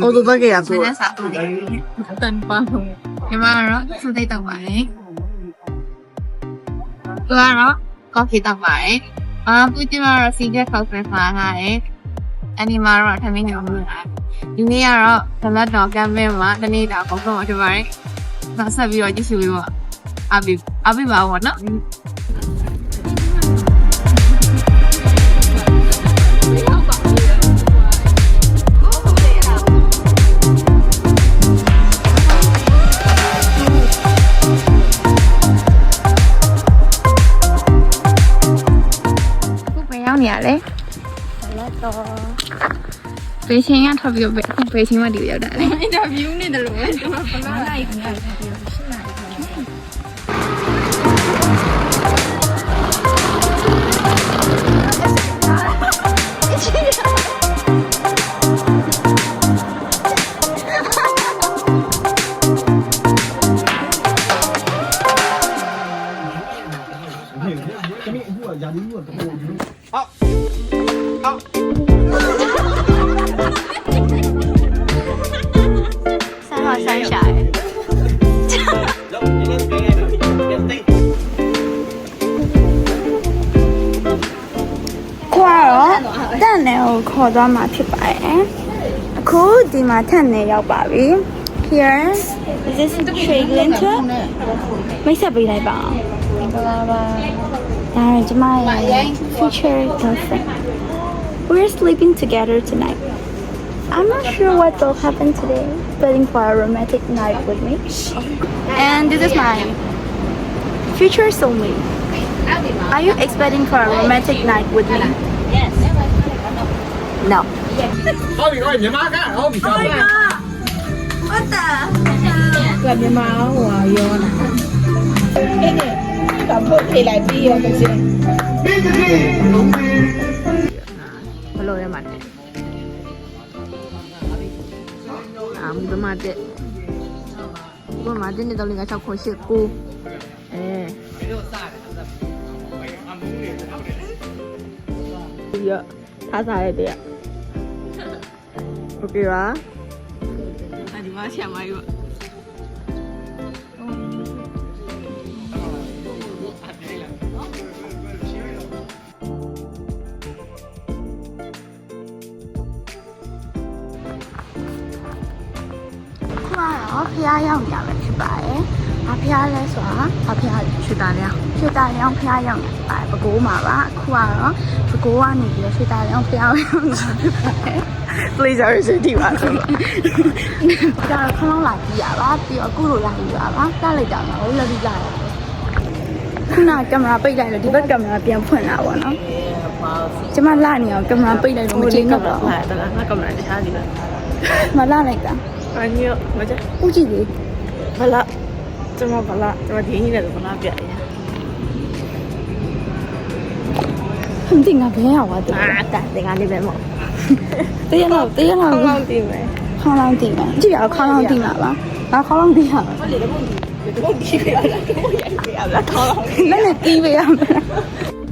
auto package ရဆို မနေ့စာပို့တယ်တန်ပါလို့ဒီမှာတော့သူတိတ်တော့ပါတယ်သူကတော့ coffee တောက်ပါတယ်ပူတင်ကတော့ secret coffee ဖာထားတယ်အနီမာတော့ထမင်းညောင်းလို့ဒီနေ့ကတော့ဒလတ်တော်ကမ်ပင်းမှာတနေ့တာပုံတော့ဖြစ်ပါတယ်နောက်ဆက်ပြီးတော့ကြည့်စီပြီးတော့အားပေးပါဦးနော်နေရလေလက်တော့ပေချင်းရထွက်ပြီးတော့ပေချင်းမတူရောက်တာလေအင်တာဗျူးနေတယ်လို့ပဲဒီမှာပလာလိုက်နေတယ်ရှင်းတန်နယ်ကိုခေါ်သွားမှာဖြစ်ပါတယ်အခုဒီမှာထန်နယ်ရောက်ပါပြီ here is this trade lantern မိတ်ဆက်ပေးလိုက်ပါအောင်ဒါရကျမရဲ့ future girlfriend we're sleeping together tonight I'm not sure what will happen today waiting for a romantic night with me and this is my future soulmate are you expecting for a romantic night with me No. 好比说你妈干，好比说。What the? ကမြန်မာဟိုရောနာအဲ့ဒါဘုတ်ထေးလိုက်ပြီးရောကစင်းဘလို့ရမှာတဲ့မမတဲ့ဘမတဲ့နေတော့လည်း6ခွန်8ကိုထားစားရတဲ့โอเคပါဒီမှာဆရာမကြီးဖះရောက်နေရပဲဖြစ်ပါတယ်။ဖះလဲဆိုတာဖះရွှေတာလျောင်းဖះရောက်နေပါတယ်။ပဲခူးမှာပါ။အခုကတော့ပဲခူးကနေပြီးရွှေတာလျောင်းဖះရောက်နေတာဖြစ်ပါတယ်။ Please ရစေဒီပါဆို။ဒါတော့ခလုံးလာကြည့်ရပါပြီးတော့အခုလိုလာကြည့်ပါပါ။တက်လိုက်တာမဟုတ်လက်ပြီးလာတယ်။ခုနကင်မရာပိတ်လိုက်လို့ဒီဘက်ကင်မရာပြန်ဖွင့်လာပါတော့။ကျမလာနေအောင်ကင်မရာပိတ်လိုက်လို့မကြည့်တော့ဘူး။ဟုတ်တယ်ငါကင်မရာတခြားဒီပဲ။မလာလိုက်တာ။အညောမကြ။ဦးကြည့်လေ။ဘလာကျမဘလာကျမဒီနေ့လည်းဘလာပြရ။ဟမ်တင်ငါဘယ်ရောက်သွားတယ်။တင်ငါလေးပဲမို့။တရားလောက်ခေါင်းလောင်းတင်မယ်။ခေါင်းလောင်းတင်မယ်။ကြည့်ရအောင်ခေါင်းလောင်းတင်ပါပါ။ငါခေါင်းလောင်းတင်ရမှာ။ဟုတ်လေဘုံဒီဘုံဒီပဲရတာ။ဘုံရိုက်ပေးရတာခေါင်းလောင်း။လည်းတီးပေးရမှာ။